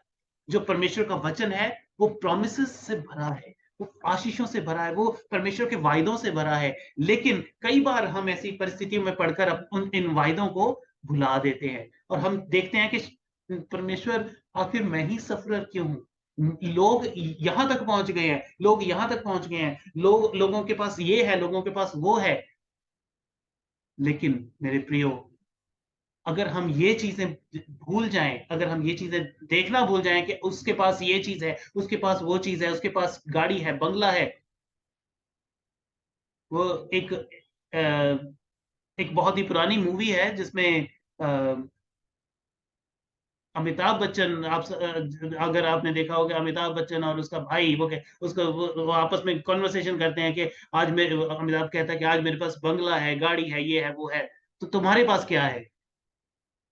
जो परमेश्वर का वचन है, वो प्रोमिसेस से भरा है, वो आशीषों से भरा है, वो परमेश्वर के वायदों से भरा है। लेकिन कई बार हम ऐसी परिस्थितियों में पढ़कर उन इन वायदों को भुला देते हैं, और हम देखते हैं कि परमेश्वर, आखिर मैं ही सफर क्यों हूं। लोग यहां तक पहुंच गए हैं, लोग यहां तक पहुंच गए हैं, लोगों के पास ये है, लोगों के पास वो है। लेकिन मेरे प्रियो, अगर हम ये चीजें भूल जाएं, अगर हम ये चीजें देखना भूल जाएं कि उसके पास ये चीज है, उसके पास वो चीज है, उसके पास गाड़ी है, बंगला है। वो एक बहुत ही पुरानी मूवी है जिसमें अमिताभ बच्चन, अगर आपने देखा होगा, अमिताभ बच्चन और उसका भाई वो आपस में कॉन्वर्सेशन करते हैं कि आज मेरे अमिताभ कहता है कि आज मेरे पास बंगला है, गाड़ी है, ये है, वो है, तो तुम्हारे पास क्या है?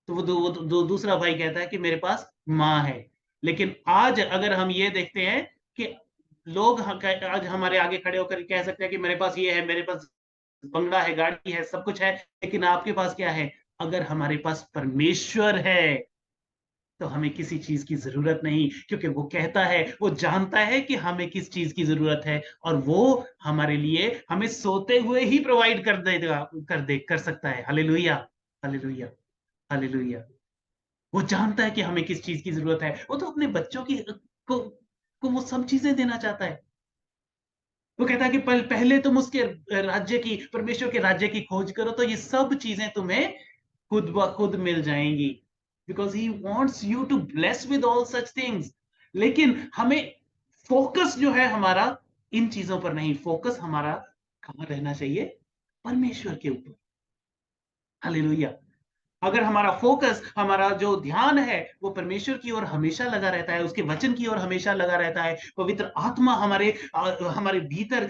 तो दूसरा भाई कहता है कि मेरे पास माँ है। लेकिन आज अगर हम ये देखते हैं कि लोग आज हमारे आगे खड़े होकर कह सकते हैं कि मेरे पास ये है, मेरे पास बंगला है, गाड़ी है, सब कुछ है, लेकिन आपके पास क्या है? अगर हमारे पास परमेश्वर है तो हमें किसी चीज की जरूरत नहीं, क्योंकि वो कहता है, वो जानता है कि हमें किस चीज की जरूरत है, और वो हमारे लिए हमें सोते हुए ही प्रोवाइड कर देगा, कर सकता है। Hallelujah, hallelujah, hallelujah. वो जानता है कि हमें किस चीज की जरूरत है। वो तो अपने बच्चों को वो सब चीजें देना चाहता है। वो कहता है कि पहले तुम उसके राज्य की, परमेश्वर के राज्य की खोज करो, तो ये सब चीजें तुम्हें खुद ब खुद मिल जाएंगी, because he wants you to bless with all such things. लेकिन हमें फोकस जो है हमारा इन चीजों पर नहीं, फोकस हमारा कहाँ रहना चाहिए? परमेश्वर के ऊपर। हालेलुया। अगर हमारा फोकस, हमारा जो ध्यान है वो परमेश्वर की ओर हमेशा लगा रहता है, उसके वचन की ओर हमेशा लगा रहता है, पवित्र आत्मा हमारे भीतर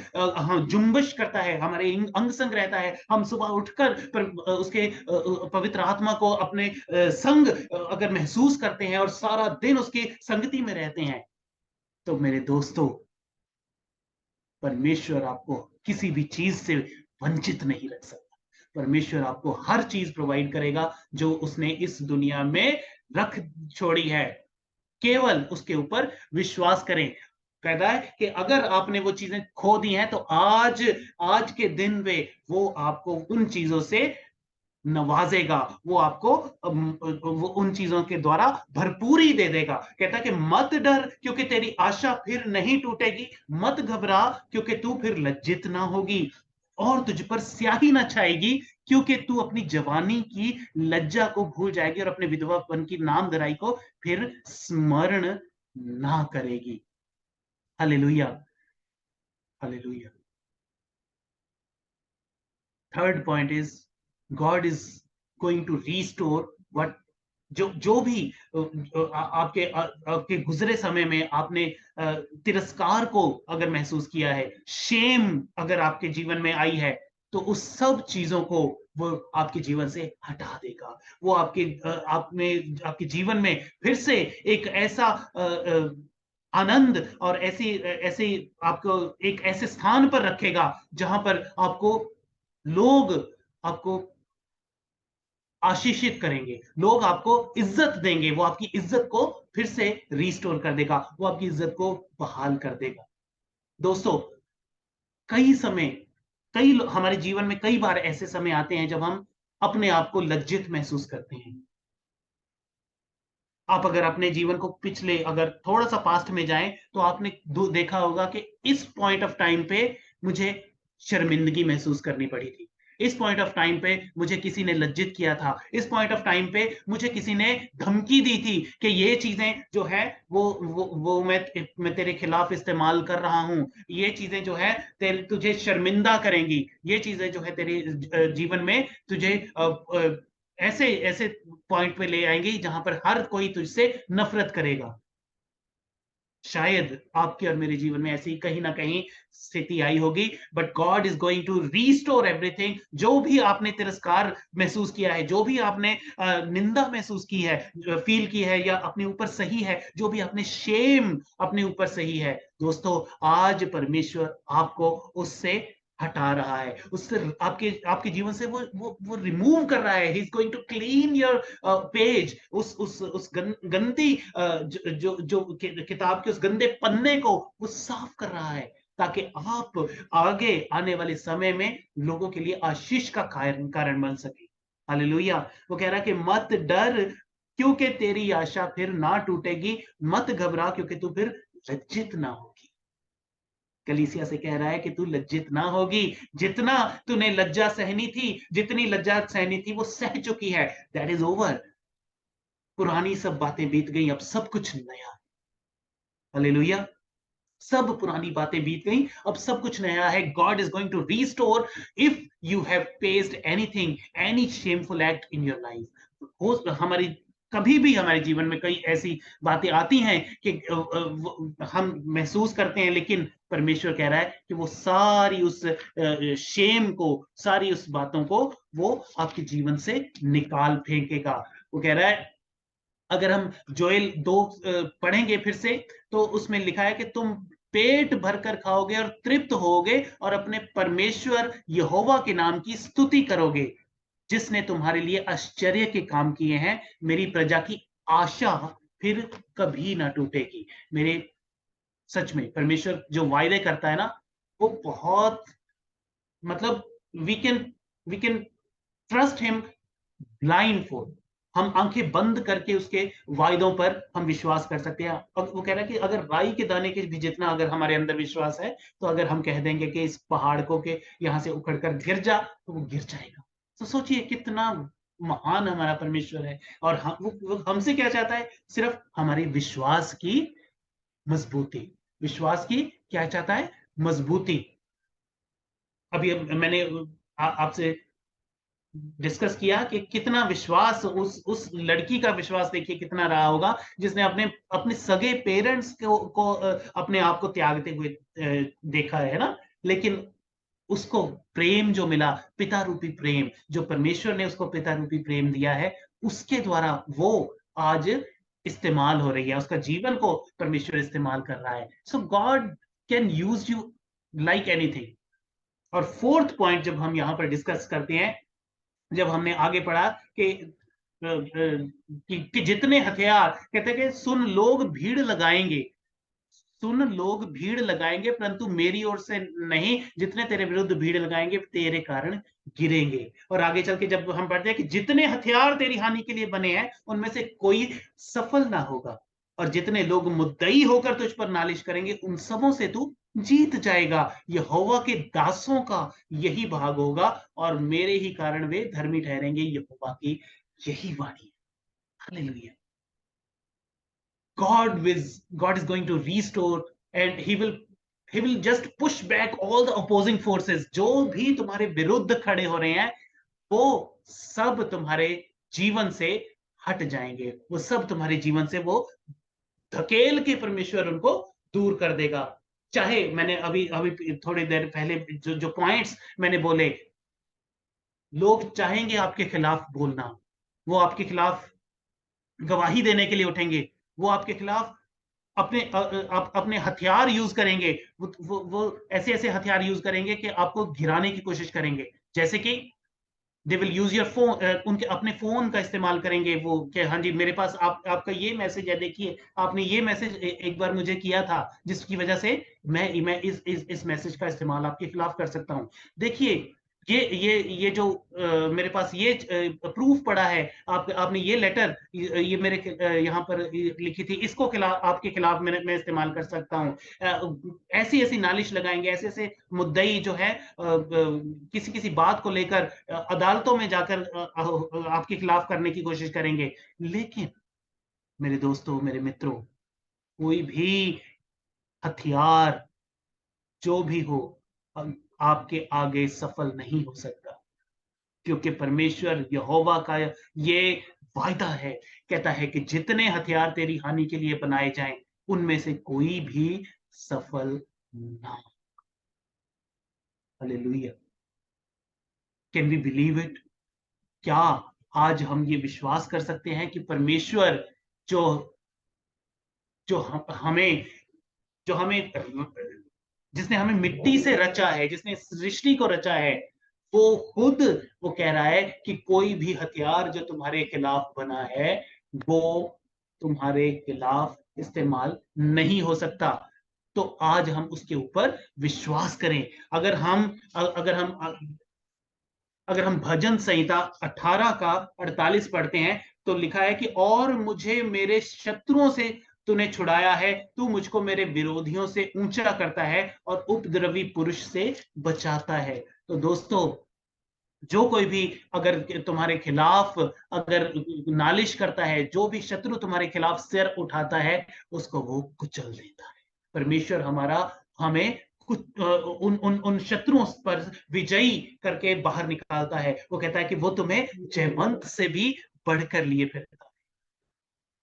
जुम्बश करता है, हमारे अंग संग रहता है, हम सुबह उठकर उसके पवित्र आत्मा को अपने संग अगर महसूस करते हैं और सारा दिन उसकी संगति में रहते हैं, तो मेरे दोस्तों, परमेश्वर आपको किसी भी चीज से वंचित नहीं रख सकता। परमेश्वर आपको हर चीज प्रोवाइड करेगा जो उसने इस दुनिया में रख छोड़ी है। केवल उसके ऊपर विश्वास करें। कहता है कि अगर आपने वो चीजें खो दी हैं, तो आज आज के दिन में वो आपको उन चीजों से नवाजेगा, वो आपको वो उन चीजों के द्वारा भरपूरी दे देगा। कहता है कि मत डर, क्योंकि तेरी आशा फिर नहीं टूटेगी, मत घबरा, क्योंकि तू फिर लज्जित ना होगी, और तुझ पर स्याही ना छाएगी, क्योंकि तू अपनी जवानी की लज्जा को भूल जाएगी और अपने विधवापन की नाम धराई को फिर स्मरण ना करेगी। Hallelujah, hallelujah. Third point is, God is going to restore what, जो जो भी आपके गुजरे समय में आपने तिरस्कार को अगर महसूस किया है, शेम अगर आपके जीवन में आई है, तो उस सब चीजों को वो आपके जीवन से हटा देगा। वो आपके जीवन में फिर से एक ऐसा आनंद और ऐसी ऐसे आपको एक ऐसे स्थान पर रखेगा जहां पर आपको लोग आपको आशीषित करेंगे, लोग आपको इज्जत देंगे, वो आपकी इज्जत को फिर से रिस्टोर कर देगा, वो आपकी इज्जत को बहाल कर देगा। दोस्तों, कई समय हमारे जीवन में कई बार ऐसे समय आते हैं जब हम अपने आप को लज्जित महसूस करते हैं। आप अगर अपने जीवन को पिछले अगर थोड़ा सा पास्ट में जाएं, तो आपने देखा होगा कि इस पॉइंट ऑफ टाइम पे मुझे शर्मिंदगी महसूस करनी पड़ी थी, इस पॉइंट ऑफ टाइम पे मुझे किसी ने लज्जित किया था, इस पॉइंट ऑफ टाइम पे मुझे किसी ने धमकी दी थी कि ये चीजें जो है वो मैं तेरे खिलाफ इस्तेमाल कर रहा हूं, ये चीजें जो है तुझे शर्मिंदा करेंगी, ये चीजें जो है तेरे जीवन में तुझे ऐसे ऐसे पॉइंट पे ले आएंगे जहां पर हर कोई तुझसे नफरत करेगा। शायद आपके और मेरे जीवन में ऐसी कहीं ना कहीं स्थिति आई होगी, but God is going to restore everything. जो भी आपने तिरस्कार महसूस किया है, जो भी आपने निंदा महसूस की है, फील की है, या अपने ऊपर सही है, जो भी आपने शेम अपने ऊपर सही है, दोस्तों, आज परमेश्वर आपको उससे हटा रहा है, उससे आपके आपके जीवन से वो रिमूव कर रहा है। He is going to clean your page, उस गंदी किताब के उस गंदे पन्ने को वो साफ कर रहा है, ताकि आप आगे आने वाले समय में लोगों के लिए आशीष का कारण बन सके। हालेलुया। वो कह रहा है कि मत डर, क्योंकि तेरी आशा फिर ना टूटेगी, मत घबरा, क्योंकि तू फिर लज्जित ना होगी। कलीसिया से कह रहा है कि तू लज्जित ना होगी, जितना तूने लज्जा सहनी थी, जितनी लज्जा सहनी थी वो सह चुकी है, दैट इज ओवर। पुरानी सब बातें बीत गई, अब सब कुछ नया। हालेलुया। सब पुरानी बातें बीत गई, अब सब कुछ नया है। God is going to restore if you have faced anything, any shameful act in your life. हमारी कभी भी हमारे जीवन में कई ऐसी बातें आती हैं कि हम महसूस करते हैं, लेकिन परमेश्वर कह रहा है कि वो सारी उस शेम को, सारी उस बातों को वो आपके जीवन से निकाल फेंकेगा। वो कह रहा है, अगर हम जोएल 2 पढ़ेंगे फिर से, तो उसमें लिखा है कि तुम पेट भरकर खाओगे और तृप्त होगे और अपने परमेश्वर यहोवा के नाम की स्तुति करोगे, जिसने तुम्हारे लिए आश्चर्य के काम किए हैं। मेरी प्रजा की आशा फिर कभी ना टूटेगी। मेरे सच में परमेश्वर जो वायदे करता है ना, वो बहुत, मतलब we can we can trust him blindfold. हम आंखें बंद करके उसके वायदों पर हम विश्वास कर सकते हैं। और वो कह रहा है कि अगर राई के दाने के भी जितना अगर हमारे अंदर विश्वास है, तो अगर हम कह देंगे कि इस पहाड़ को के यहां से उखड़ कर गिर जा, तो वो गिर जाएगा। तो सोचिए कितना महान हमारा परमेश्वर है। और वो हमसे क्या चाहता है? सिर्फ हमारी विश्वास की मजबूती। विश्वास की क्या चाहता है? मजबूती। अभी मैंने आपसे डिस्कस किया कि कितना विश्वास, उस लड़की का विश्वास देखिए कितना रहा होगा, जिसने अपने अपने सगे पेरेंट्स को अपने आप को त्यागते हुए देखा है ना। लेकिन उसको प्रेम जो मिला, पिता रूपी प्रेम, जो परमेश्वर ने उसको पिता रूपी प्रेम दिया है, उसके द्वारा वो आज इस्तेमाल हो रही है। उसका जीवन को परमेश्वर इस्तेमाल कर रहा है। So God can use you like anything. और फोर्थ पॉइंट जब हम यहां पर डिस्कस करते हैं, जब हमने आगे पढ़ा कि कि जितने हथियार, कहते हैं कि सुन लोग भीड़ लगाएंगे, सुन लोग भीड़ लगाएंगे, परंतु मेरी ओर से नहीं, जितने तेरे विरुद्ध भीड़ लगाएंगे तेरे कारण गिरेंगे। और आगे चल के जब हम पढ़ते हैं कि जितने हथियार तेरी हानि के लिए बने हैं, उनमें से कोई सफल ना होगा, और जितने लोग मुद्दई होकर तुझ पर नालिश करेंगे, उन सबों से तू जीत जाएगा। यहोवा के दासों का यही भाग होगा, और मेरे ही कारण वे धर्मी ठहरेंगे। यहोवा की यही वाणी है। Hallelujah. God is going to restore, and he will just push back all the opposing forces। जो भी तुम्हारे विरुद्ध खड़े हो रहे हैं, वो सब तुम्हारे जीवन से हट जाएंगे। वो सब तुम्हारे जीवन से वो धकेल के परमेश्वर उनको दूर कर देगा। चाहे मैंने अभी अभी थोड़ी देर पहले जो जो पॉइंट्स मैंने बोले, लोग चाहेंगे आपके खिलाफ बोलना, वो आपके खिलाफ गवाही देने के लिए उठेंगे, वो आपके खिलाफ अपने हथियार यूज करेंगे। वो ऐसे ऐसे हथियार यूज करेंगे कि आपको गिराने की कोशिश करेंगे। जैसे कि they will use your phone, उनके अपने फोन का इस्तेमाल करेंगे वो, कि हाँ जी मेरे पास आपका ये मैसेज है, देखिए आपने ये मैसेज एक बार मुझे किया था, जिसकी वजह से मैं इस मैसेज का इस्तेमाल आपके खिलाफ कर सकता हूँ। देखिए ये जो मेरे पास ये प्रूफ पड़ा है, आपने ये लेटर ये मेरे यहाँ पर लिखी थी, इसको खिलाफ आपके खिलाफ मैं इस्तेमाल कर सकता हूँ। ऐसी ऐसी नालिश लगाएंगे, ऐसे ऐसे मुद्दई जो है किसी किसी बात को लेकर अदालतों में जाकर आपके खिलाफ करने की कोशिश करेंगे। लेकिन मेरे दोस्तों, मेरे मित्रों, कोई भी हथियार जो भी हो, आपके आगे सफल नहीं हो सकता, क्योंकि परमेश्वर यहोवा का ये वायदा है, कहता है कि जितने हथियार तेरी हानि के लिए बनाए जाएं, उनमें से कोई भी सफल ना हो। Hallelujah. Can we believe it? क्या आज हम ये विश्वास कर सकते हैं कि परमेश्वर जो जो हमें जो हमें जिसने हमें मिट्टी से रचा है, जिसने सृष्टि को रचा है, वो खुद वो कह रहा है कि कोई भी हथियार जो तुम्हारे खिलाफ बना है, वो तुम्हारे खिलाफ इस्तेमाल नहीं हो सकता। तो आज हम उसके ऊपर विश्वास करें। अगर हम अगर हम अगर हम भजन संहिता 18 का 48 पढ़ते हैं, तो लिखा है कि और मुझे मेरे शत्रुओं से तूने छुड़ाया है, तू मुझको मेरे विरोधियों से ऊंचा करता है और उपद्रवी पुरुष से बचाता है। तो दोस्तों, जो कोई भी अगर तुम्हारे खिलाफ अगर नालिश करता है, जो भी शत्रु तुम्हारे खिलाफ सिर उठाता है, उसको वो कुचल देता है। परमेश्वर हमारा हमें कुछ उन उन उन शत्रुओं पर विजयी करके बाहर निकालता है। वो कहता है कि वो तुम्हें जयवंत से भी बढ़कर लिए फिरता है।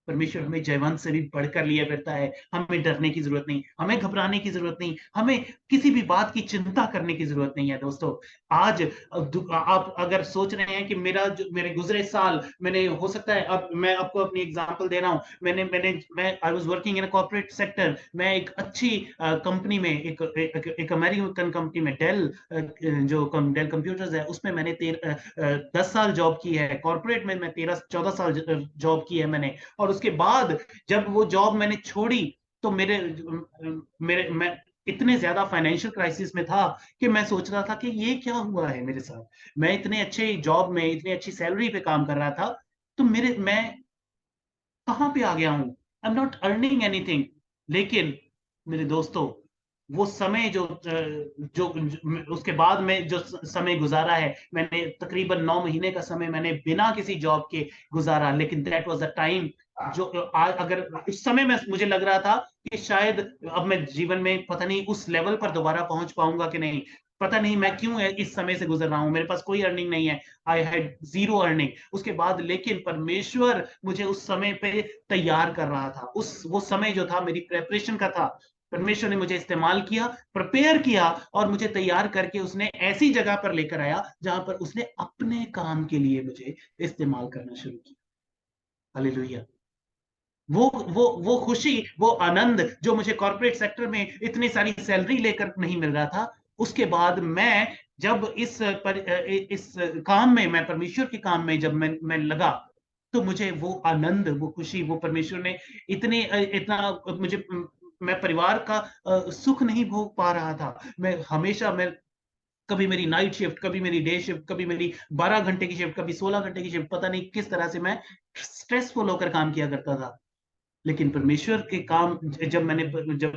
परमेश्वर हमें जयवंत से भी बढ़कर लिए फिरता है। हमें डरने की जरूरत नहीं, हमें घबराने की जरूरत नहीं, हमें किसी भी बात की चिंता करने की जरूरत नहीं है दोस्तों। आज आप अगर सोच रहे हैं कि मेरे गुजरे साल, मैंने हो सकता है, अब मैं आपको अपनी एग्जांपल दे रहा हूं, मैं I was working in a corporate sector. मैं एक अच्छी कंपनी में, एक अमेरिकन कंपनी में, जो डेल कंप्यूटर्स है, उसमें मैंने 10 साल जॉब की है। कॉर्पोरेट में मैं 13-14 साल जॉब की है मैंने। और उसके बाद जब वो जॉब मैंने छोड़ी, तो मेरे मेरे मैं इतने ज्यादा फाइनेंशियल क्राइसिस में था कि मैं सोच रहा था कि ये क्या हुआ है मेरे साथ। मैं इतने अच्छे जॉब में, इतनी अच्छी सैलरी पे काम कर रहा था, तो मैं कहाँ पे आ गया हूं? I am not earning anything. लेकिन मेरे दोस्तों, वो समय जो उसके बाद में जो समय गुजारा है, मैंने तकरीबन 9 महीने का समय मैंने बिना किसी जॉब के गुजारा। लेकिन दैट वाज द टाइम जो आज, अगर उस समय में मुझे लग रहा था कि शायद अब मैं जीवन में पता नहीं उस लेवल पर दोबारा पहुंच पाऊंगा कि नहीं। पता नहीं मैं क्यों इस समय से गुजर रहा हूं, मेरे पास कोई अर्निंग नहीं है। आई हैड जीरो अर्निंग उसके बाद। लेकिन परमेश्वर मुझे उस समय पे तैयार कर रहा था। वो समय जो था मेरी प्रेपरेशन का था। परमेश्वर ने मुझे इस्तेमाल किया, प्रिपेयर किया, और मुझे तैयार करके उसने ऐसी जगह पर लेकर आया जहां पर उसने अपने काम के लिए मुझे इस्तेमाल करना शुरू किया। हालेलुया। वो खुशी, वो आनंद जो मुझे कॉर्पोरेट सेक्टर में इतनी सारी सैलरी लेकर नहीं मिल रहा था, उसके बाद मैं जब इस काम में, मैं परमेश्वर के काम में जब मैं लगा, तो मुझे वो आनंद, वो खुशी, वो परमेश्वर ने इतना मुझे, मैं परिवार का सुख नहीं भोग पा रहा था। मैं कभी मेरी नाइट शिफ्ट, कभी मेरी डे शिफ्ट, कभी मेरी 12 घंटे की शिफ्ट, कभी 16 घंटे की शिफ्ट, पता नहीं किस तरह से मैं स्ट्रेसफुल होकर काम किया करता था। लेकिन परमेश्वर के काम, जब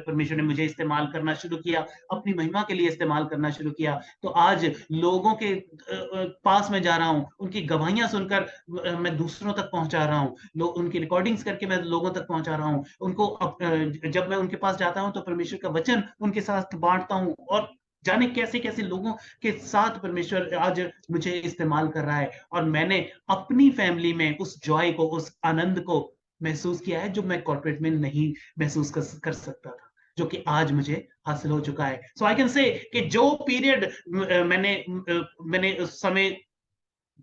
परमेश्वर ने मुझे इस्तेमाल करना शुरू किया, अपनी महिमा के लिए इस्तेमाल करना शुरू किया, तो आज लोगों के पास में जा रहा हूं, उनकी गवाहियां सुनकर मैं दूसरों तक पहुंचा रहा हूं, लोग उनकी रिकॉर्डिंग्स करके मैं लोगों तक पहुंचा रहा हूं उनको। जब मैं उनके पास जाता हूं तो परमेश्वर का वचन उनके साथ बांटता हूं, और जाने कैसे कैसे लोगों के साथ परमेश्वर आज मुझे इस्तेमाल कर रहा है। और मैंने अपनी फैमिली में उस जॉय को, उस आनंद को महसूस किया है जो मैं कॉर्पोरेट में नहीं महसूस कर सकता था, जो कि आज मुझे हासिल हो चुका है। सो आई कैन से कि जो पीरियड मैंने उस समय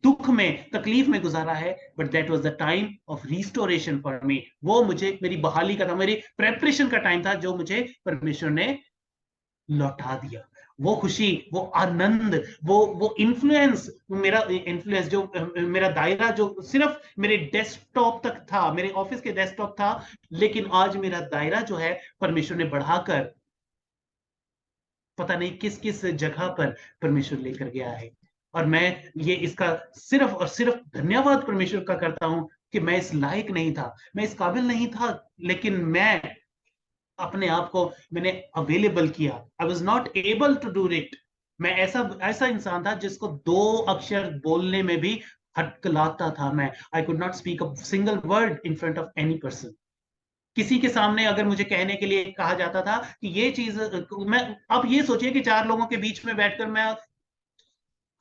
दुख में, तकलीफ में गुजारा है, but that was the time of restoration for me. वो मुझे, मेरी बहाली का था, मेरी प्रेपरेशन का टाइम था, जो मुझे परमेश्वर ने लौटा दिया। वो खुशी, वो आनंद, वो इन्फ्लुएंस, मेरा इन्फ्लुएंस जो मेरा दायरा जो सिर्फ मेरे डेस्कटॉप तक था, मेरे ऑफिस के डेस्कटॉप था, लेकिन आज मेरा दायरा जो है परमेश्वर ने बढ़ाकर पता नहीं किस किस जगह पर परमेश्वर लेकर गया है। और मैं ये इसका सिर्फ और सिर्फ धन्यवाद परमेश्वर का करता हूं कि मैं इस लायक नहीं था, मैं इस काबिल नहीं था, लेकिन मैं अपने आप को मैंने अवेलेबल किया। I was not able to do it. मैं ऐसा ऐसा इंसान था जिसको 2 अक्षर बोलने में भी हटकलाता था। मैं I could not speak a single word in front of any person. किसी के सामने अगर मुझे कहने के लिए कहा जाता था कि ये चीज, मैं, अब ये सोचिए कि 4 लोगों के बीच में बैठकर मैं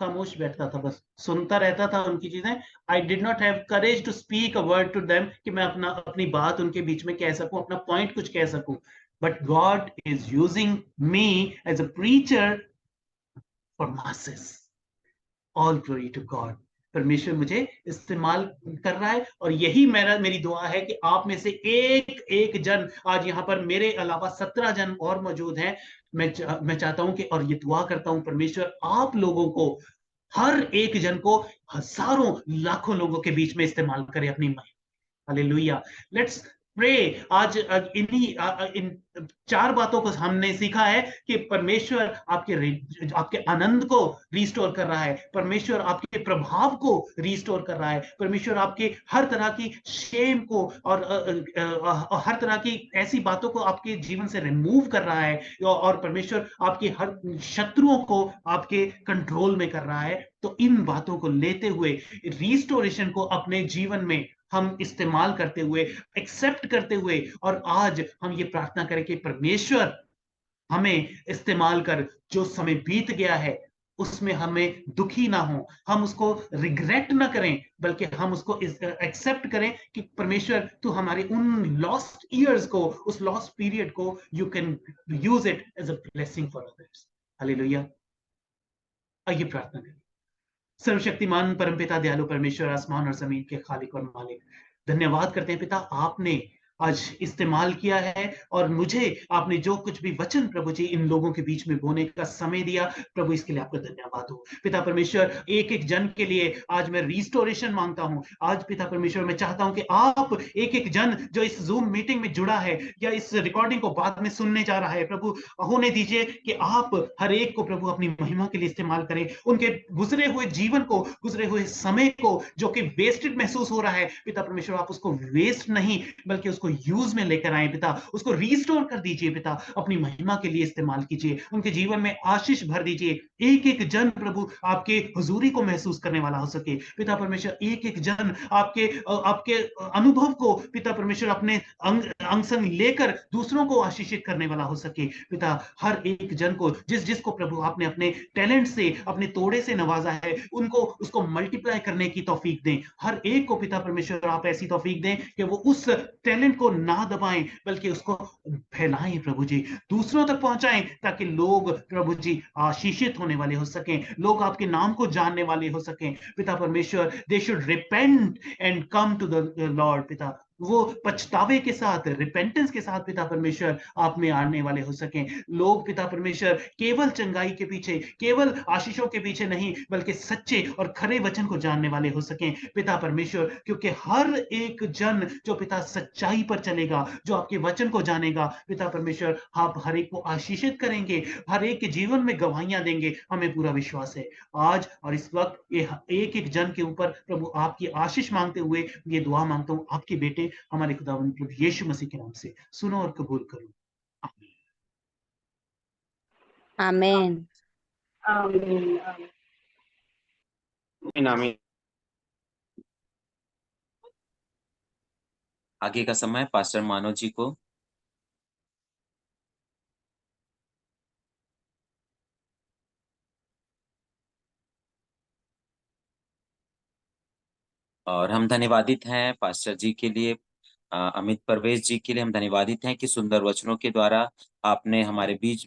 खामोश बैठता था, बस सुनता रहता था उनकी चीजें। I did not have courage to speak a word to them कि मैं अपनी बात उनके बीच में कह सकूं, अपना पॉइंट कुछ कह सकूं। But God is using me as a preacher for masses. All glory to God. परमेश्वर मुझे इस्तेमाल कर रहा है, और यही मेरी दुआ है कि आप में से एक एक जन, आज यहाँ पर मेरे अलावा 17 जन और मौजूद हैं। मैं चाहता हूं कि, और ये दुआ करता हूं, परमेश्वर आप लोगों को, हर एक जन को, हजारों लाखों लोगों के बीच में इस्तेमाल करे अपनी महिमा। हालेलुया। Let's pray. आज इन 4 बातों को हमने सीखा है कि परमेश्वर आपके आनंद को रिस्टोर कर रहा है, परमेश्वर आपके प्रभाव को रिस्टोर कर रहा है, परमेश्वर आपके हर तरह की शेम को और हर तरह की ऐसी बातों को आपके जीवन से रिमूव कर रहा है, और परमेश्वर आपके हर शत्रुओं को आपके कंट्रोल में कर रहा है। तो इन बातों को लेते हुए, रिस्टोरेशन को अपने जीवन में हम इस्तेमाल करते हुए, एक्सेप्ट करते हुए, और आज हम ये प्रार्थना करें कि परमेश्वर हमें इस्तेमाल कर, जो समय बीत गया है उसमें हमें दुखी ना हो, हम उसको रिग्रेट ना करें, बल्कि हम उसको एक्सेप्ट करें कि परमेश्वर तू हमारे उन लॉस्ट ईयर्स को, उस लॉस्ट पीरियड को you can use it as a blessing for others. Hallelujah. आइए प्रार्थना करें। सर्वशक्तिमान परमपिता दयालु परमेश्वर, आसमान और जमीन के खालिक और मालिक, धन्यवाद करते हैं पिता, आपने आज इस्तेमाल किया है और मुझे आपने जो कुछ भी वचन प्रभु जी इन लोगों के बीच में बोने का समय दिया, प्रभु इसके लिए आपका धन्यवाद हो। पिता परमेश्वर, एक एक जन के लिए आज मैं रिस्टोरेशन मांगता हूं। आज पिता परमेश्वर मैं चाहता हूं कि आप एक एक जन जो इस जूम मीटिंग में जुड़ा है या इस रिकॉर्डिंग को बाद में सुनने जा रहा है, प्रभु होने दीजिए कि आप हर एक को प्रभु अपनी महिमा के लिए इस्तेमाल करें। उनके गुजरे हुए जीवन को, गुजरे हुए समय को जो कि वेस्टेड महसूस हो रहा है, पिता परमेश्वर आप उसको वेस्ट नहीं बल्कि उसको यूज में लेकर आए पिता, उसको रिस्टोर कर दीजिए पिता, अपनी महिमा के लिए इस्तेमाल कीजिए, उनके जीवन में आशीष भर दीजिए। एक एक जन प्रभु आपके हुजूरी को महसूस करने वाला हो सके पिता परमेश्वर, एक एक जन आपके अनुभव को पिता परमेश्वर अपने अंग संग लेकर दूसरों को आशीषित करने वाला हो सके पिता। हर एक जन को जिस जिसको प्रभु आपने अपने टैलेंट से, अपने तोड़े से नवाजा है, उनको उसको मल्टीप्लाई करने की तौफीक दें। हर एक को पिता परमेश्वर आप ऐसी तौफीक दें कि वो उस टैलेंट को ना दबाएं बल्कि उसको फैलाएं प्रभु जी, दूसरों तक पहुंचाएं, ताकि लोग प्रभु जी आशीषित होने वाले हो सकें, लोग आपके नाम को जानने वाले हो सकें पिता परमेश्वर। They should repent and come to the Lord पिता, वो पछतावे के साथ, रिपेंटेंस के साथ पिता परमेश्वर आप में आने वाले हो सकें। लोग पिता परमेश्वर केवल चंगाई के पीछे, केवल आशीषों के पीछे नहीं बल्कि सच्चे और खरे वचन को जानने वाले हो सकें पिता परमेश्वर, क्योंकि हर एक जन जो पिता सच्चाई पर चलेगा, जो आपके वचन को जानेगा पिता परमेश्वर, आप हर एक को आशीषित करेंगे, हर एक के जीवन में गवाहियां देंगे, हमें पूरा विश्वास है। आज और इस वक्त ये एक एक जन के ऊपर प्रभु आपकी आशीष मांगते हुए ये दुआ मांगता हूं आपके बेटे हमारे खुदावंद प्रभु यीशु मसीह के नाम से, सुनो और कबूल करो। आमीन। आमीन। आमीन। आगे का समय पास्टर मानव जी को। और हम धन्यवादित हैं पास्टर जी के लिए, अमित परवेश जी के लिए हम धन्यवादित हैं कि सुंदर वचनों के द्वारा आपने हमारे बीच